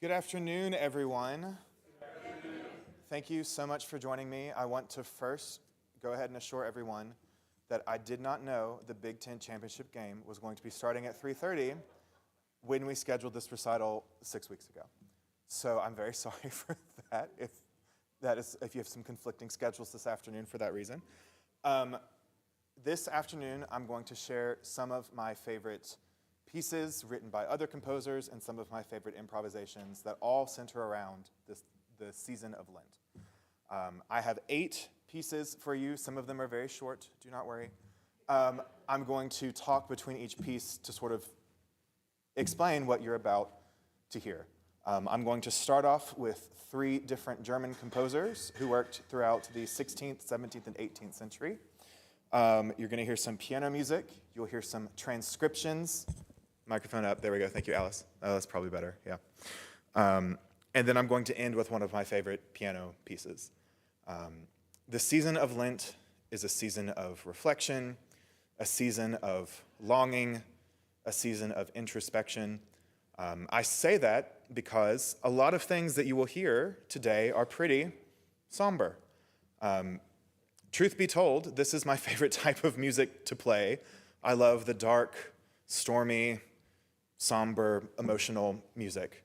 Good afternoon, everyone. Thank you so much for joining me. I want to first go ahead and assure everyone that I did not know the Big Ten championship game was going to be starting at 3:30 when we scheduled this recital 6 weeks ago. So I'm very sorry for that, if you have some conflicting schedules this afternoon for that reason. This afternoon, I'm going to share some of my favorite pieces written by other composers and some of my favorite improvisations that all center around the season of Lent. I have 8 pieces for you. Some of them are very short, do not worry. I'm going to talk between each piece to sort of explain what you're about to hear. I'm going to start off with 3 different German composers who worked throughout the 16th, 17th, and 18th century. You're going to hear some piano music. You'll hear some transcriptions. Microphone up. There we go. Thank you, Alice. Oh, that's probably better. Yeah. And then I'm going to end with one of my favorite piano pieces. The season of Lent is a season of reflection, a season of longing, a season of introspection. I say that because a lot of things that you will hear today are pretty somber. Truth be told, this is my favorite type of music to play. I love the dark, stormy, somber, emotional music.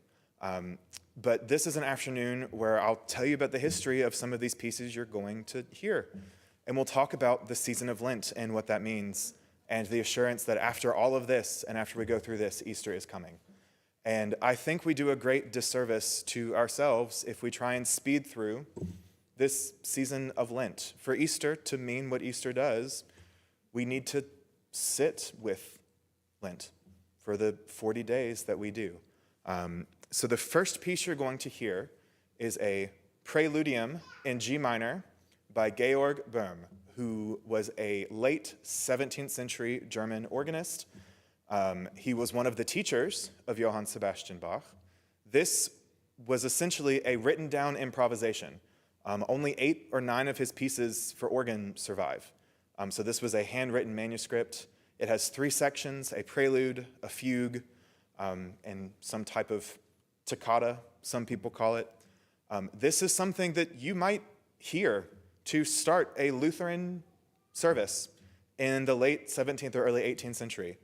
But this is an afternoon where I'll tell you about the history of some of these pieces you're going to hear. And we'll talk about the season of Lent and what that means, and the assurance that after all of this, and after we go through this, Easter is coming. And I think we do a great disservice to ourselves if we try and speed through this season of Lent. For Easter to mean what Easter does, we need to sit with Lent for the 40 days that we do. So the first piece you're going to hear is a preludium in G minor by Georg Böhm, who was a late 17th century German organist. He was one of the teachers of Johann Sebastian Bach. This was essentially a written down improvisation. Only 8 or 9 of his pieces for organ survive. So this was a handwritten manuscript. It has 3 sections, a prelude, a fugue, and some type of toccata, some people call it. This is something that you might hear to start a Lutheran service in the late 17th or early 18th century.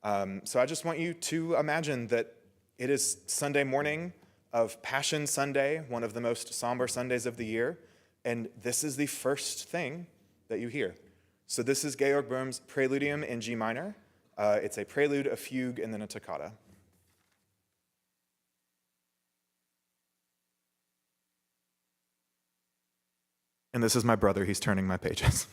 So I just want you to imagine that it is Sunday morning of Passion Sunday, one of the most somber Sundays of the year, and this is the first thing that you hear. So this is Georg Böhm's Preludium in G minor. It's a prelude, a fugue, and then a toccata. And this is my brother, he's turning my pages.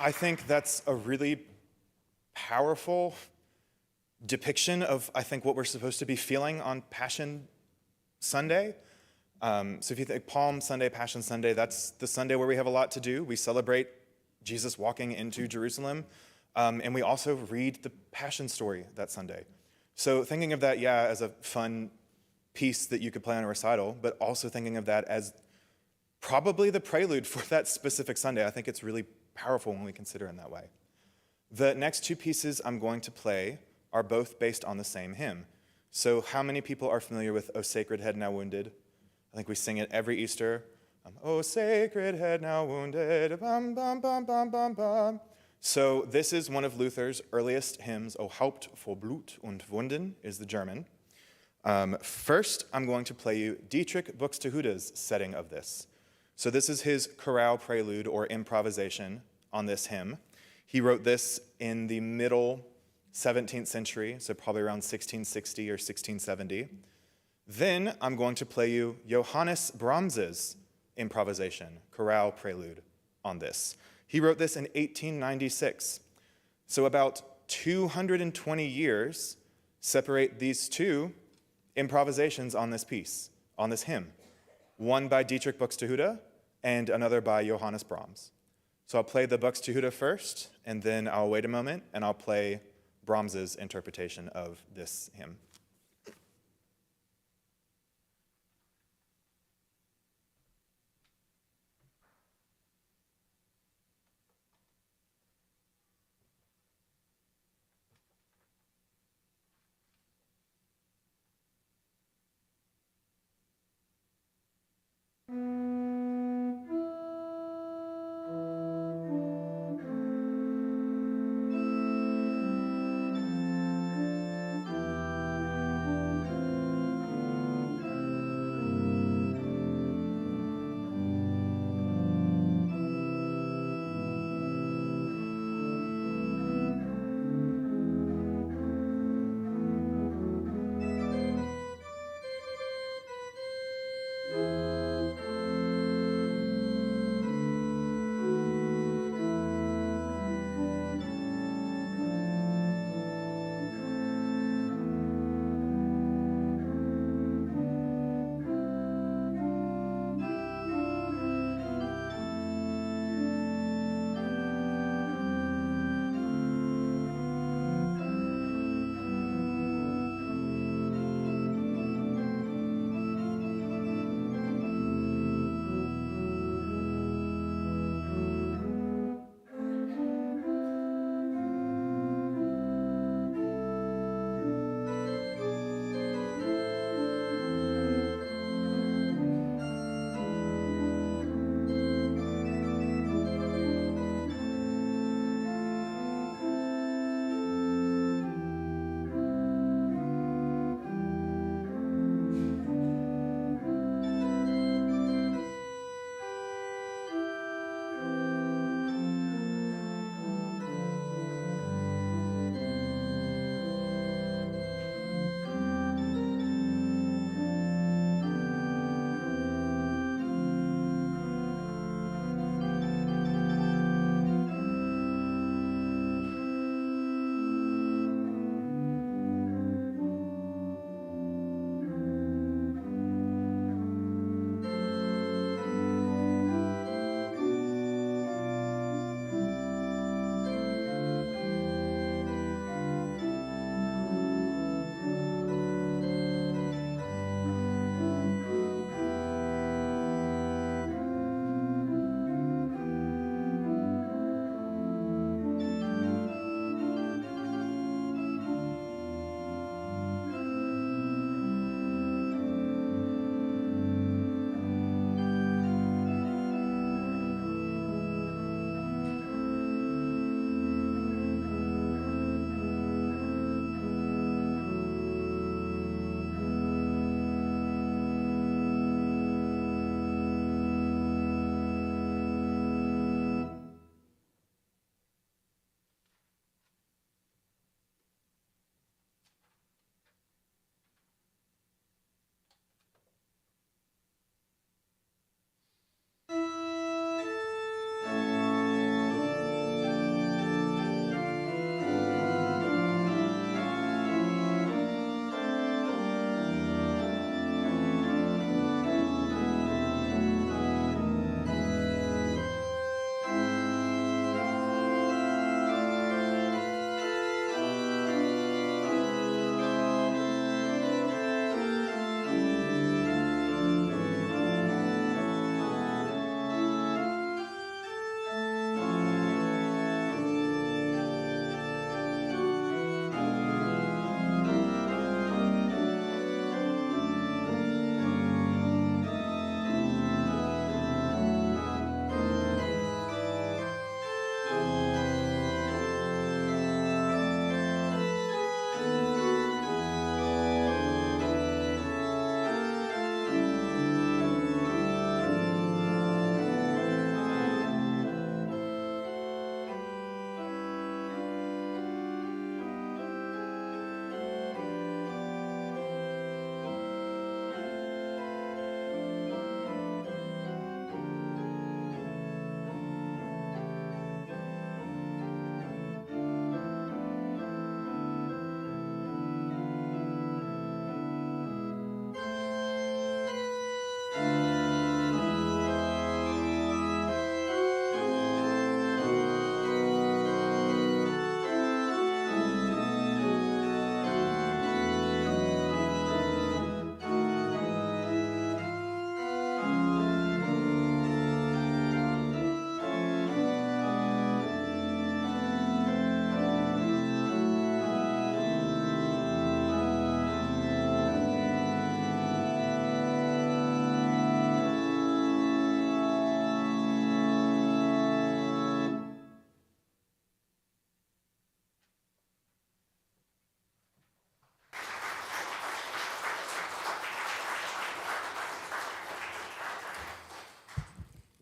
I think that's a really powerful depiction of, I think, what we're supposed to be feeling on Passion Sunday. So if you think Palm Sunday, Passion Sunday, that's the Sunday where we have a lot to do. We celebrate Jesus walking into Jerusalem, and we also read the Passion story that Sunday. So thinking of that, yeah, as a fun piece that you could play on a recital, but also thinking of that as probably the prelude for that specific Sunday. I think it's really powerful when we consider it in that way. The next two pieces I'm going to play are both based on the same hymn. So how many people are familiar with O Sacred Head Now Wounded? I think we sing it every Easter. O sacred head now wounded, bum, bum, bum, bum, bum, bum. So this is one of Luther's earliest hymns. O Haupt vor Blut und Wunden is the German. First, I'm going to play you Dietrich Buxtehude's setting of this. So this is his chorale prelude or improvisation on this hymn. He wrote this in the middle 17th century, so probably around 1660 or 1670. Then I'm going to play you Johannes Brahms's improvisation, chorale prelude on this. He wrote this in 1896. So about 220 years separate these two improvisations on this piece, on this hymn. One by Dietrich Buxtehude and another by Johannes Brahms. So I'll play the Buxtehude first, and then I'll wait a moment, and I'll play Brahms's interpretation of this hymn.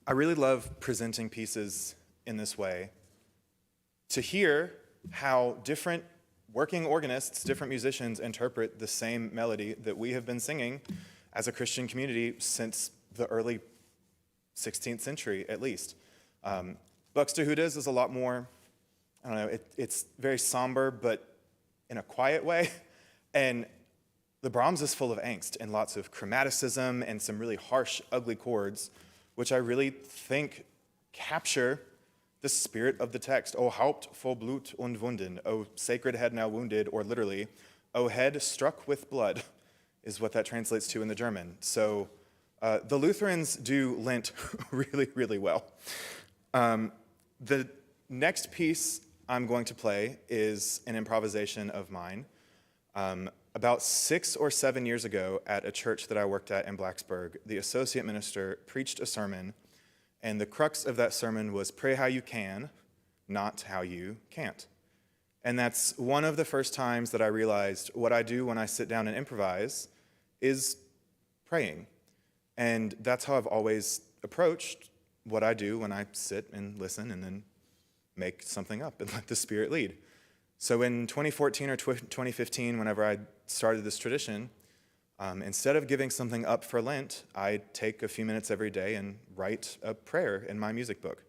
I really love presenting pieces in this way to hear how different working organists, different musicians interpret the same melody that we have been singing as a Christian community since the early 16th century, at least. Buxtehude's is a lot more, I don't know, it's very somber, but in a quiet way. And the Brahms is full of angst and lots of chromaticism and some really harsh, ugly chords, which I really think capture the spirit of the text. O Haupt voll Blut und Wunden, O sacred head now wounded, or literally, O head struck with blood, is what that translates to in the German. So the Lutherans do Lent really, really well. The next piece I'm going to play is an improvisation of mine. About 6 or 7 years ago at a church that I worked at in Blacksburg, the associate minister preached a sermon, and the crux of that sermon was pray how you can, not how you can't. And that's one of the first times that I realized what I do when I sit down and improvise is praying. And that's how I've always approached what I do when I sit and listen and then make something up and let the Spirit lead. So in 2014 or 2015, whenever I started this tradition, instead of giving something up for Lent, I take a few minutes every day and write a prayer in my music book.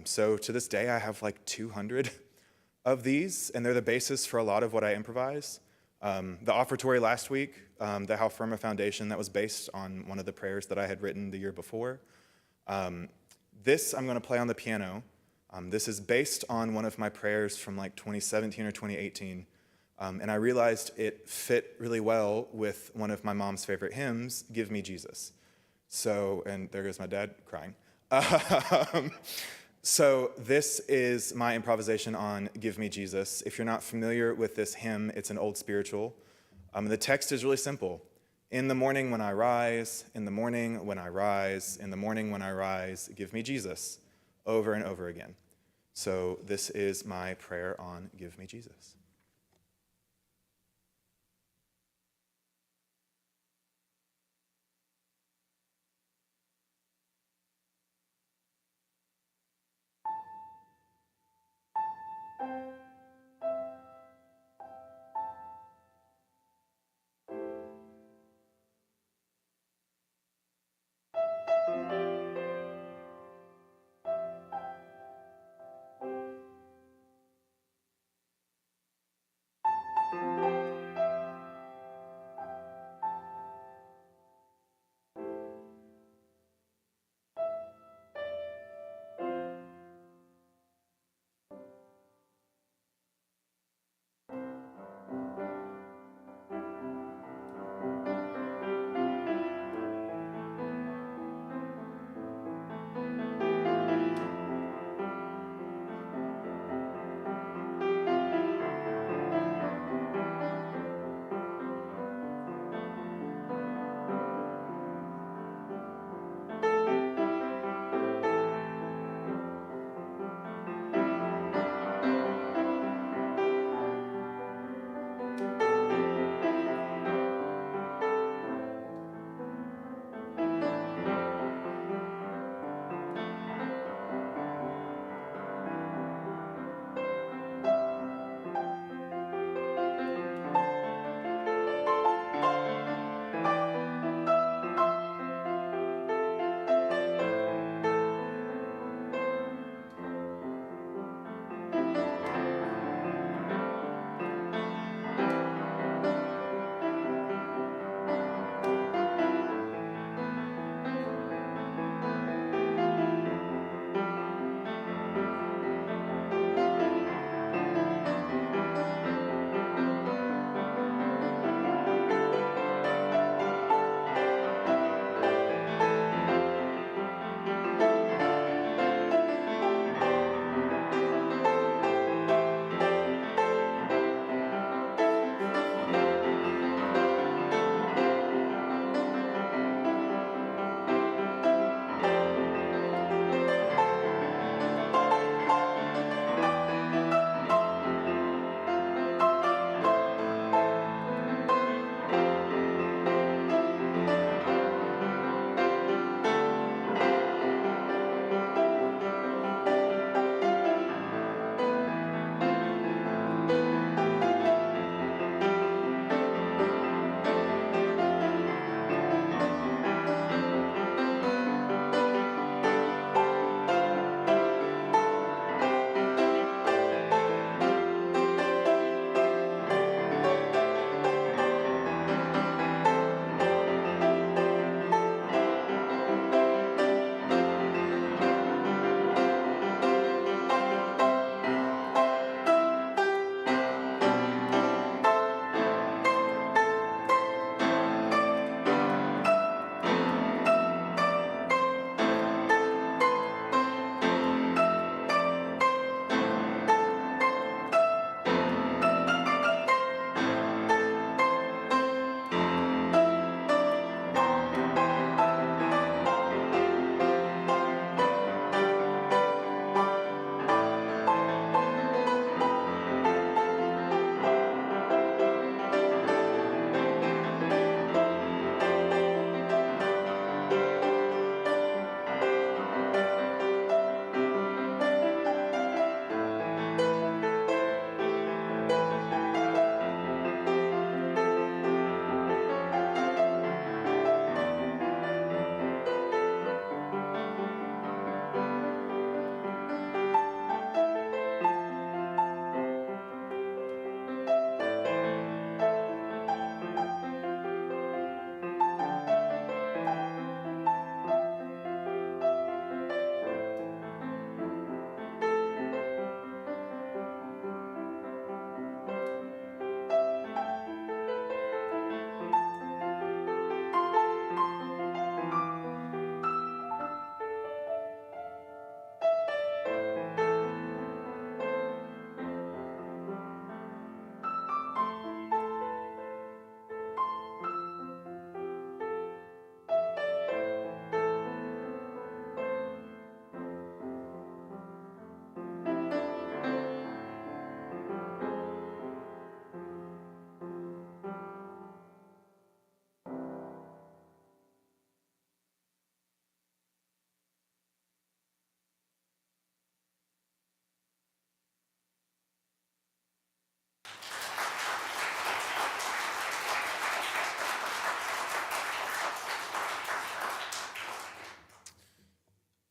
So to this day, I have like 200 of these, and they're the basis for a lot of what I improvise. The offertory last week, the How Firm a Foundation, that was based on one of the prayers that I had written the year before. This I'm going to play on the piano. This is based on one of my prayers from like 2017 or 2018. And I realized it fit really well with one of my mom's favorite hymns, Give Me Jesus. So, and there goes my dad crying. So this is my improvisation on Give Me Jesus. If you're not familiar with this hymn, it's an old spiritual. The text is really simple. In the morning when I rise, in the morning when I rise, in the morning when I rise, give me Jesus, over and over again. So this is my prayer on Give Me Jesus.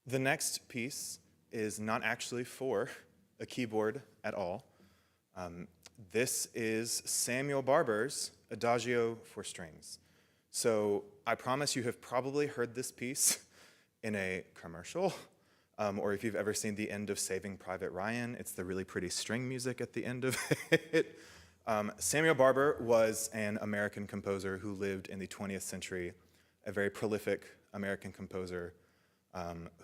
The next piece is not actually for a keyboard at all. This is Samuel Barber's Adagio for Strings. So I promise you have probably heard this piece in a commercial, or if you've ever seen the end of Saving Private Ryan, it's the really pretty string music at the end of it. Samuel Barber was an American composer who lived in the 20th century, a very prolific American composer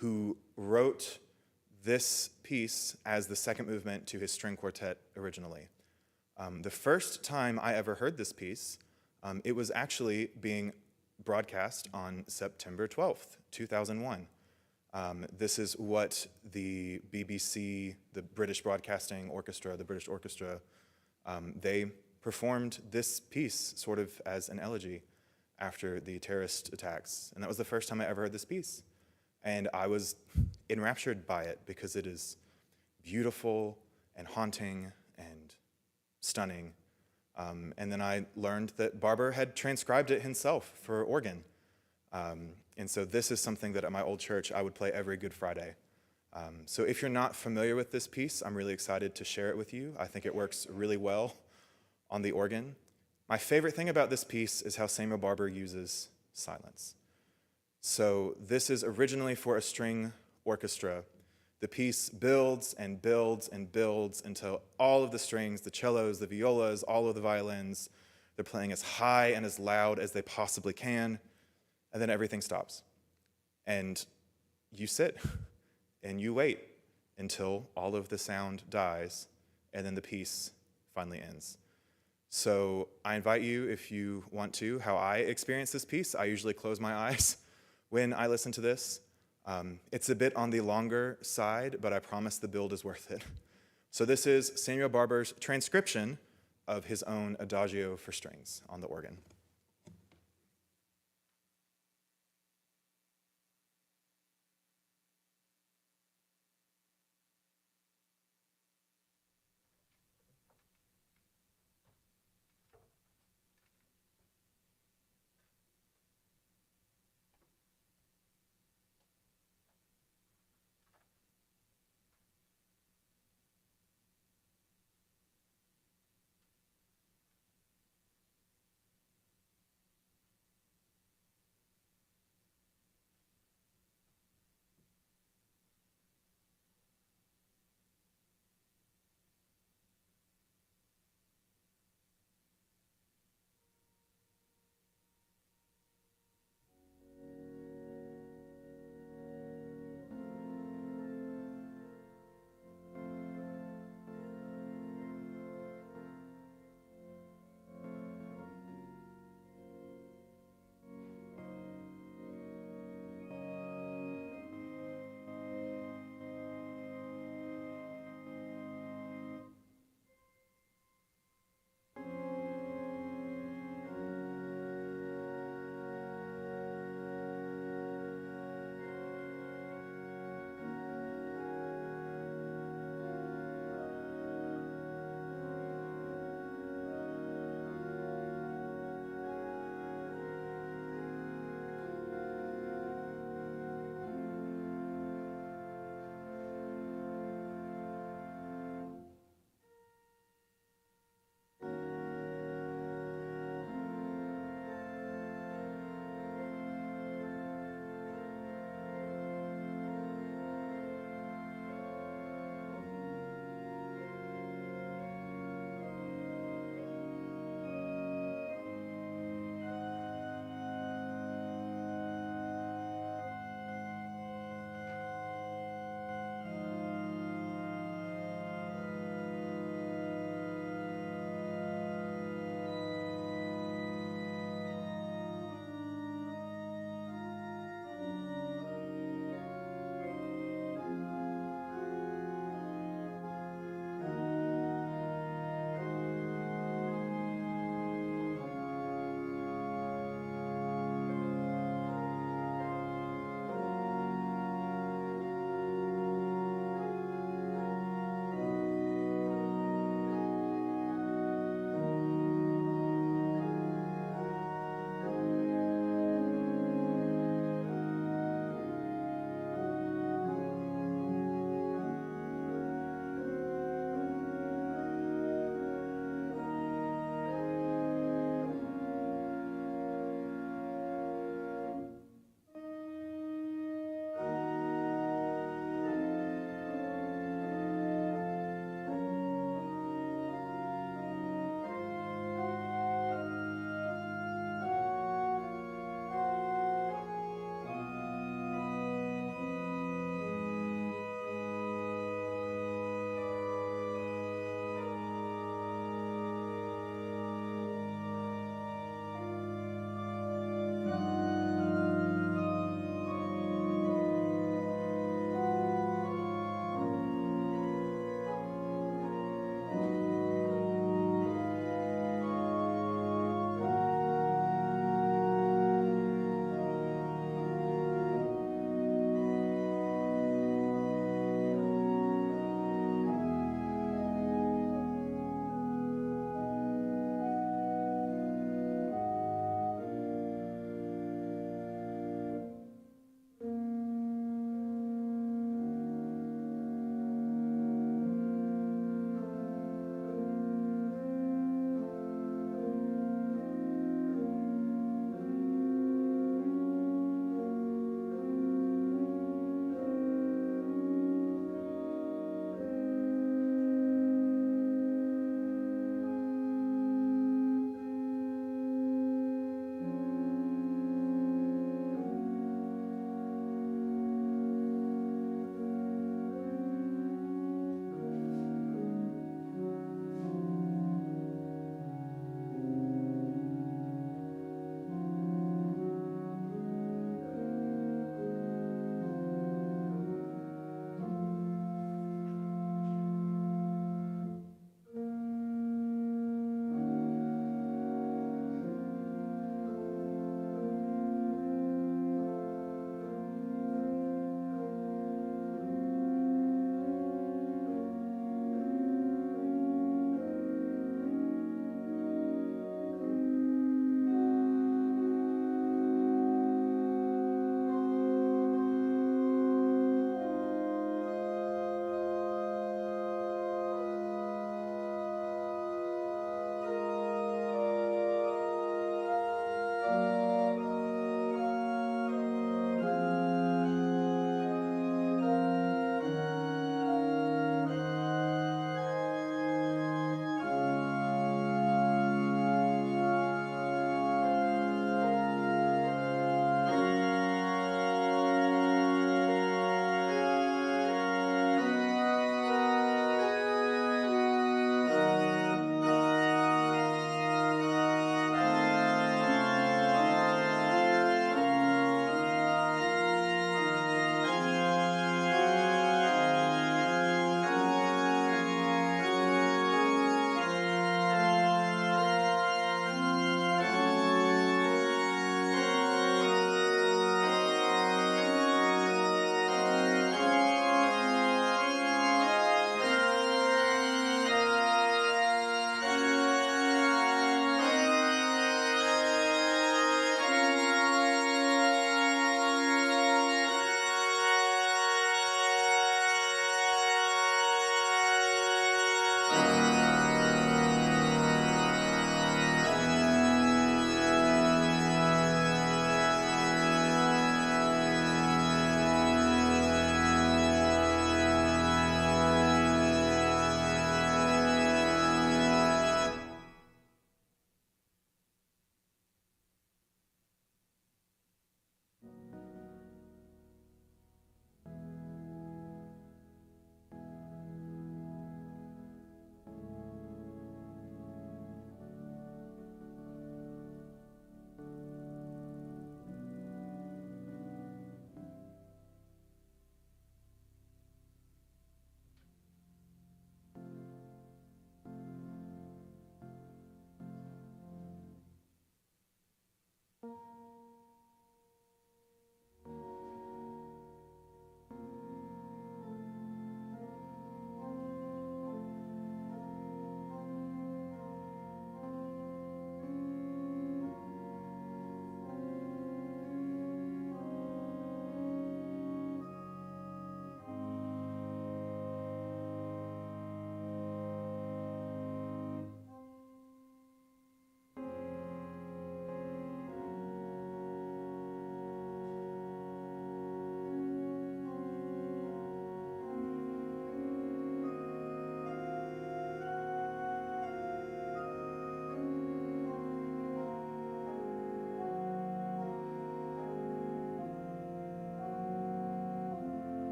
who wrote this piece as the second movement to his string quartet originally. The first time I ever heard this piece, it was actually being broadcast on September 12th, 2001. This is what the BBC, the British Broadcasting Orchestra, the British Orchestra, they performed this piece sort of as an elegy after the terrorist attacks. And that was the first time I ever heard this piece. And I was enraptured by it because it is beautiful and haunting and stunning. And then I learned that Barber had transcribed it himself for organ. And so this is something that at my old church I would play every Good Friday. So if you're not familiar with this piece, I'm really excited to share it with you. I think it works really well on the organ. My favorite thing about this piece is how Samuel Barber uses silence. So this is originally for a string orchestra. The piece builds and builds and builds until all of the strings, the cellos, the violas, all of the violins, they're playing as high and as loud as they possibly can, and then everything stops. And you sit and you wait until all of the sound dies, and then the piece finally ends. So I invite you, if you want to, how I experience this piece. I usually close my eyes when I listen to this. It's a bit on the longer side, but I promise the build is worth it. So this is Samuel Barber's transcription of his own Adagio for strings on the organ.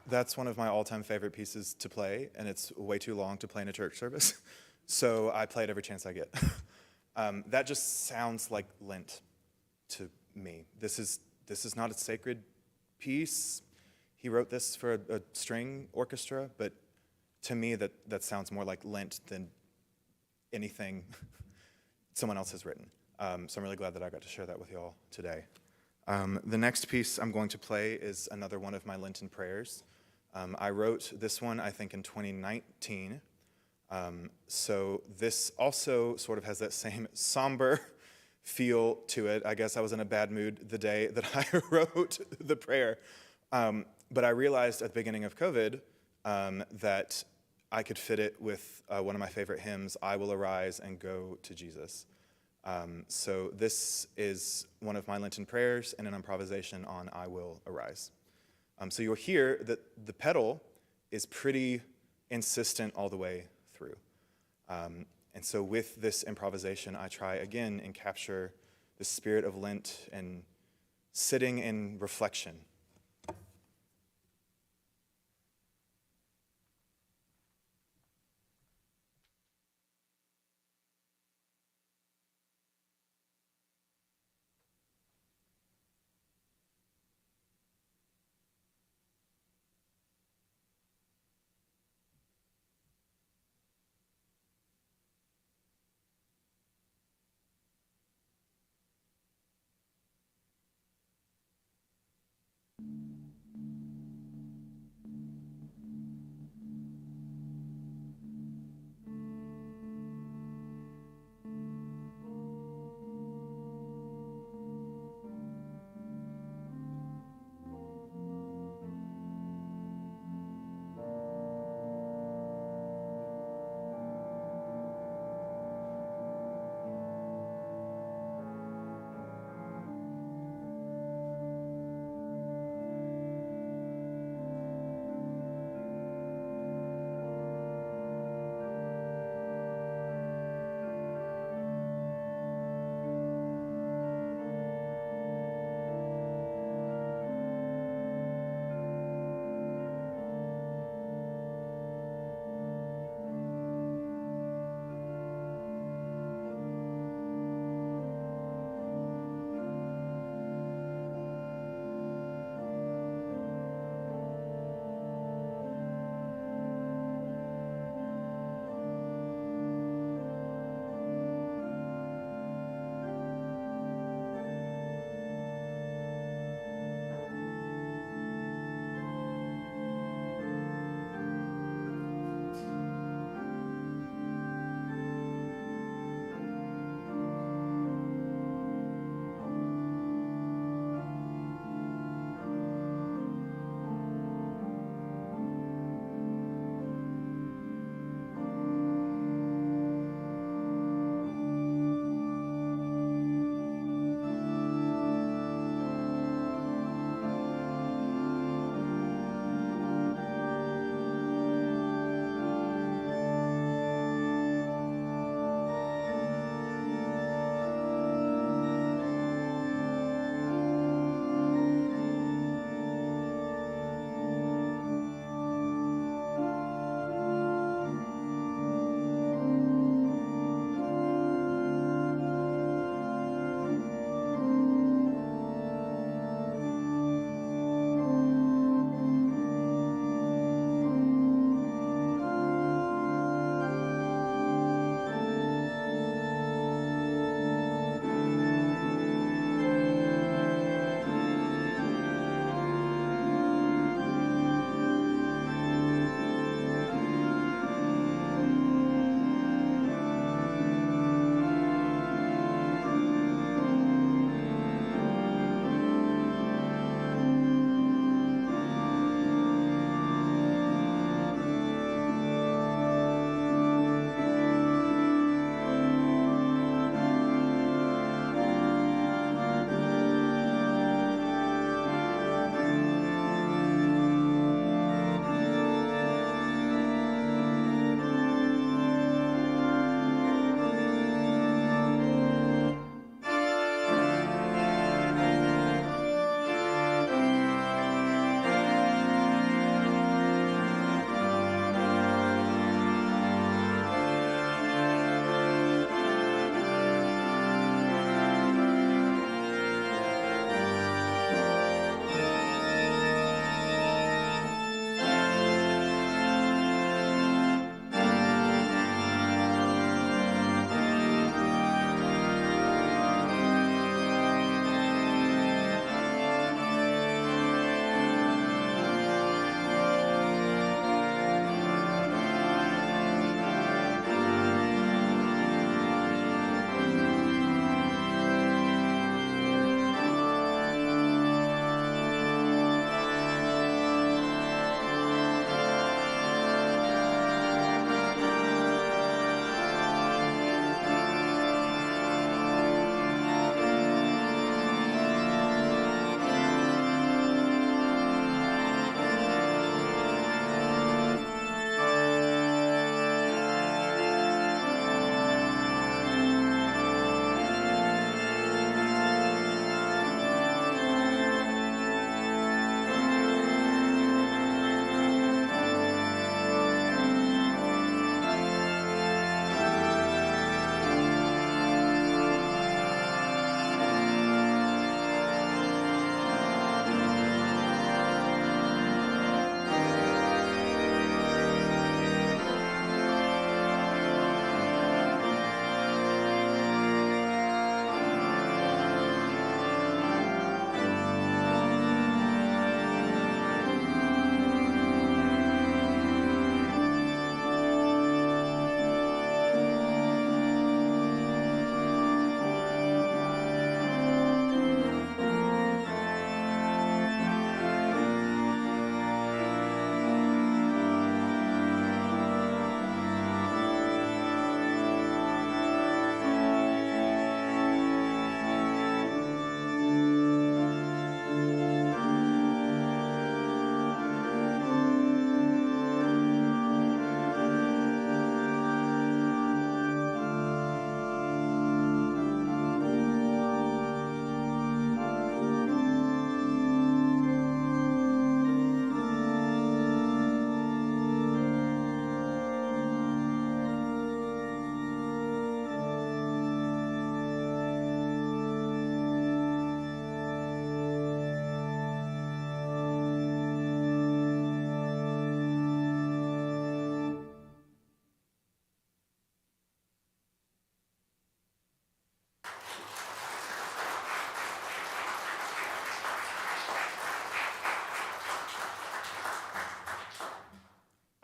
That's one of my all-time favorite pieces to play, and it's way too long to play in a church service. So I play it every chance I get. That just sounds like Lent to me. This is not a sacred piece. He wrote this for a string orchestra, but to me that sounds more like Lent than anything someone else has written. So I'm really glad that I got to share that with y'all today. The next piece I'm going to play is another one of my Lenten prayers. I wrote this one, I think, in 2019. So this also sort of has that same somber feel to it. I guess I was in a bad mood the day that I wrote the prayer. But I realized at the beginning of COVID that I could fit it with one of my favorite hymns, I Will Arise and Go to Jesus. So this is one of my Lenten prayers and an improvisation on I Will Arise. So you'll hear that the pedal is pretty insistent all the way through. And so with this improvisation, I try again and capture the spirit of Lent and sitting in reflection.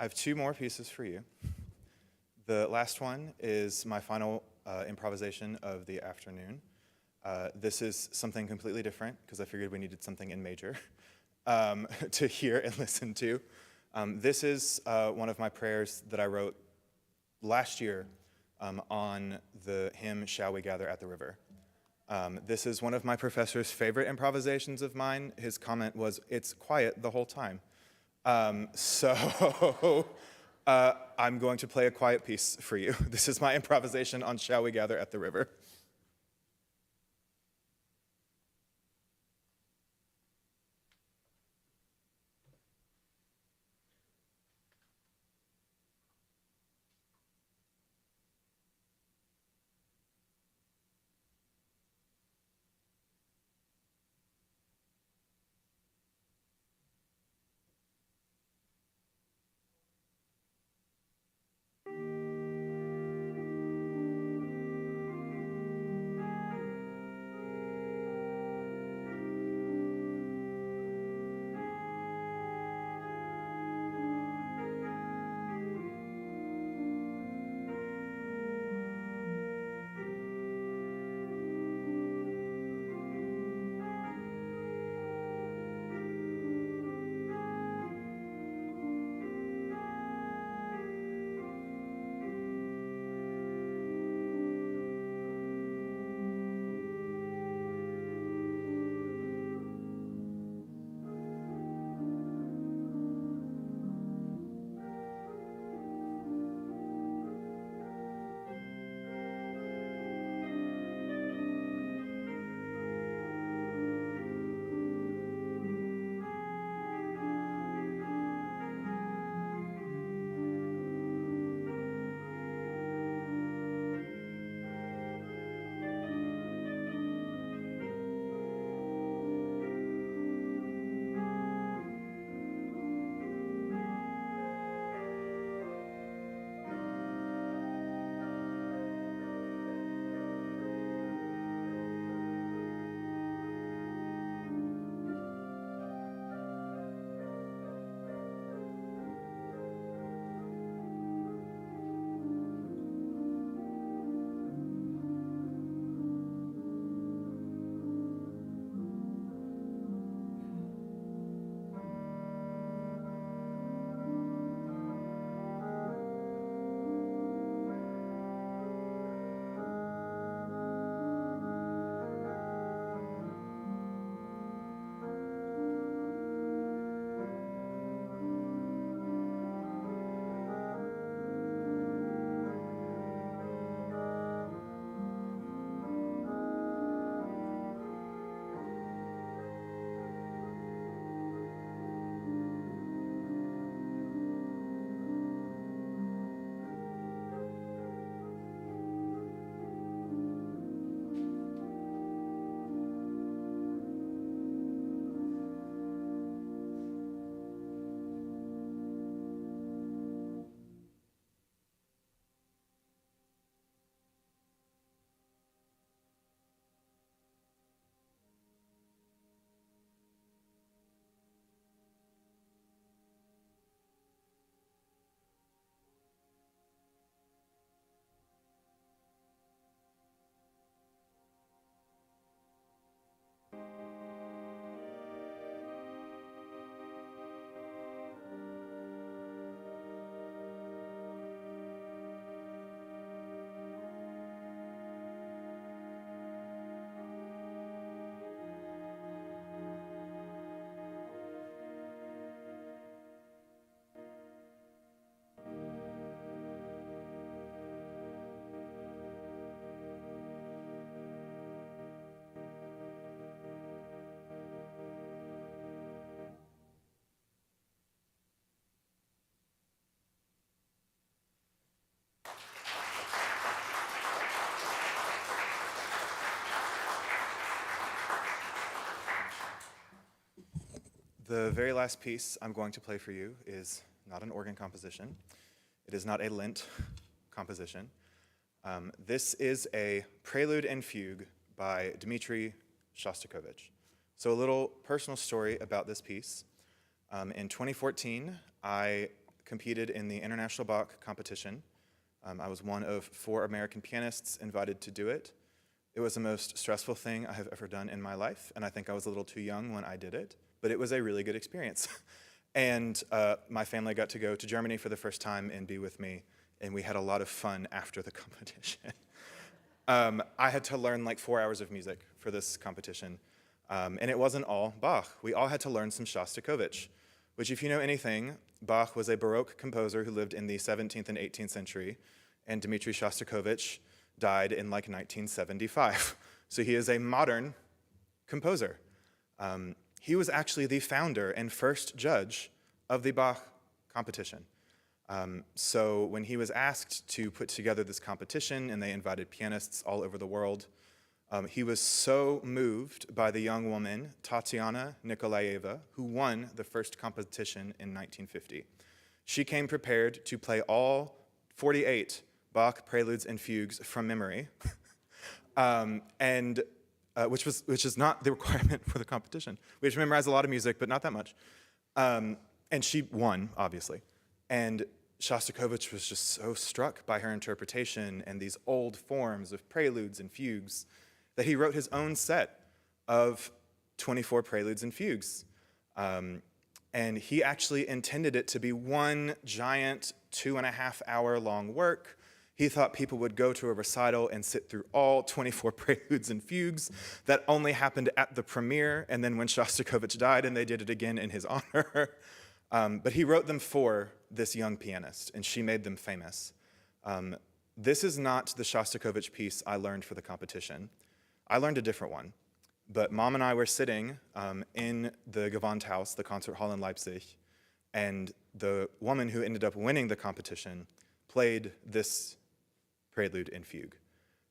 have two more pieces for you. The last one is my final improvisation of the afternoon. This is something completely different because I figured we needed something in major to hear and listen to. This is one of my prayers that I wrote last year on the hymn, Shall We Gather at the River. This is one of my professor's favorite improvisations of mine. His comment was, "It's quiet the whole time." So I'm going to play a quiet piece for you. This is my improvisation on Shall We Gather at the River. The very last piece I'm going to play for you is not an organ composition. It is not a Lent composition. This is a prelude and fugue by Dmitri Shostakovich. So a little personal story about this piece. In 2014, I competed in the International Bach competition. I was one of 4 American pianists invited to do it. It was the most stressful thing I have ever done in my life, and I think I was a little too young when I did it, but it was a really good experience. And my family got to go to Germany for the first time and be with me, and we had a lot of fun after the competition. I had to learn like 4 hours of music for this competition, and it wasn't all Bach. We all had to learn some Shostakovich, which, if you know anything, Bach was a Baroque composer who lived in the 17th and 18th century, and Dmitri Shostakovich died in like 1975. So he is a modern composer. He was actually the founder and first judge of the Bach competition. So when he was asked to put together this competition and they invited pianists all over the world, he was so moved by the young woman, Tatiana Nikolaeva, who won the first competition in 1950. She came prepared to play all 48 Bach preludes and fugues from memory, which is not the requirement for the competition. We had to memorize a lot of music, but not that much. And she won, obviously. And Shostakovich was just so struck by her interpretation and these old forms of preludes and fugues that he wrote his own set of 24 preludes and fugues. And he actually intended it to be one giant 2.5-hour long work. He thought people would go to a recital and sit through all 24 preludes and fugues. That only happened at the premiere, and then when Shostakovich died, and they did it again in his honor. But he wrote them for this young pianist, and she made them famous. This is not the Shostakovich piece I learned for the competition. I learned a different one. But Mom and I were sitting in the Gewandhaus, the concert hall in Leipzig, and the woman who ended up winning the competition played this prelude and fugue.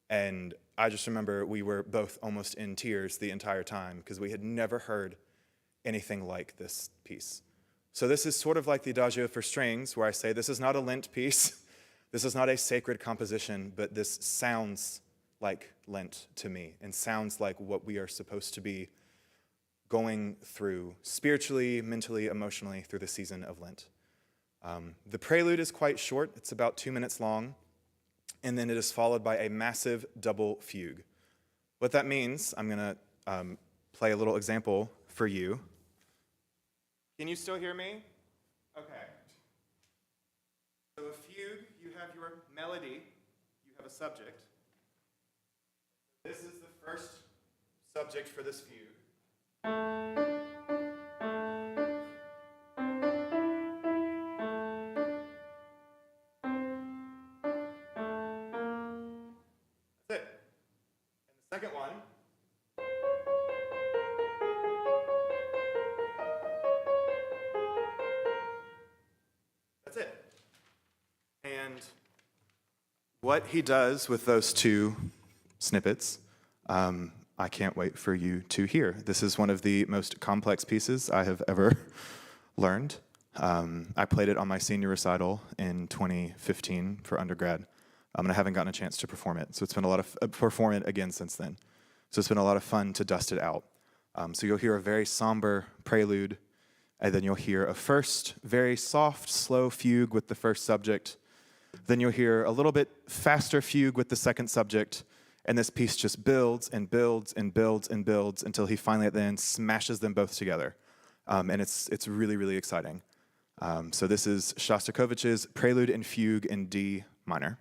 And I just remember we were both almost in tears the entire time because we had never heard anything like this piece. So this is sort of like the Adagio for strings, where I say this is not a Lent piece, this is not a sacred composition, but this sounds like Lent to me and sounds like what we are supposed to be going through spiritually, mentally, emotionally through the season of Lent. The prelude is quite short. It's about 2 minutes long, and then it is followed by a massive double fugue. What that means, I'm going to play a little example for you. Can you still hear me? Okay. So a fugue, you have your melody, you have a subject. This is the first subject for this fugue. That's it. And the second one. That's it. And what he does with those 2 snippets, I can't wait for you to hear. This is one of the most complex pieces I have ever learned. I played it on my senior recital in 2015 for undergrad, and I haven't gotten a chance to perform it. So it's been a lot of perform it again since then. So it's been a lot of fun to dust it out. So you'll hear a very somber prelude, and then you'll hear a first very soft, slow fugue with the first subject. Then you'll hear a little bit faster fugue with the second subject, and this piece just builds and builds and builds and builds until he finally at the end smashes them both together. And it's really, really exciting. So this is Shostakovich's Prelude and Fugue in D minor.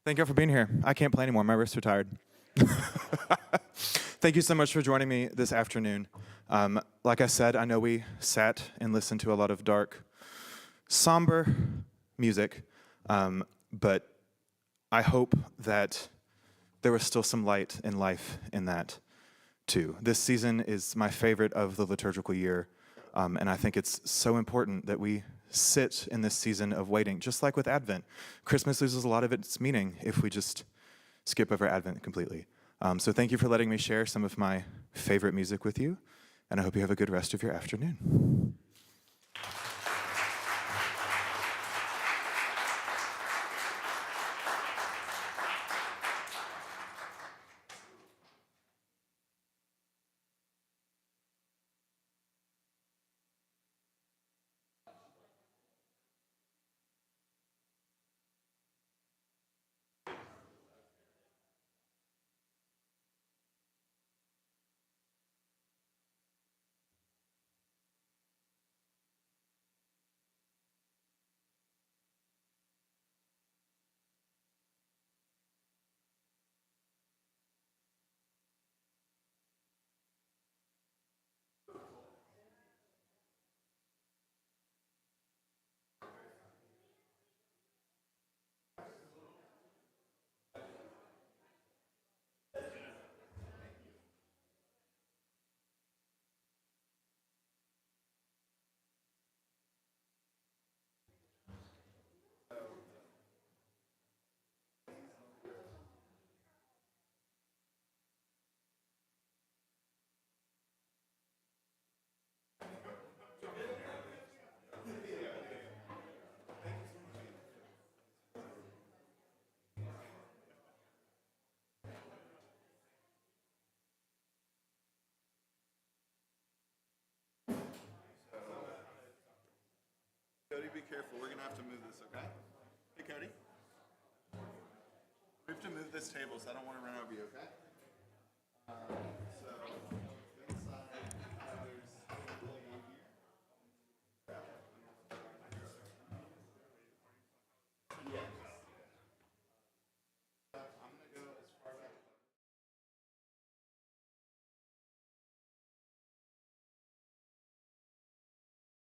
Thank you all for being here. I can't play anymore. My wrists are tired. Thank you so much for joining me this afternoon. Like I said, I know we sat and listened to a lot of dark, somber music, but I hope that there was still some light and life in that too. This season is my favorite of the liturgical year, and I think it's so important that we sit in this season of waiting, just like with Advent. Christmas loses a lot of its meaning if we just skip over Advent completely. So thank you for letting me share some of my favorite music with you, and I hope you have a good rest of your afternoon. Cody, be careful. We're going to have to move this, okay? Hey, Cody. We have to move this table, so I don't want to run over you, okay?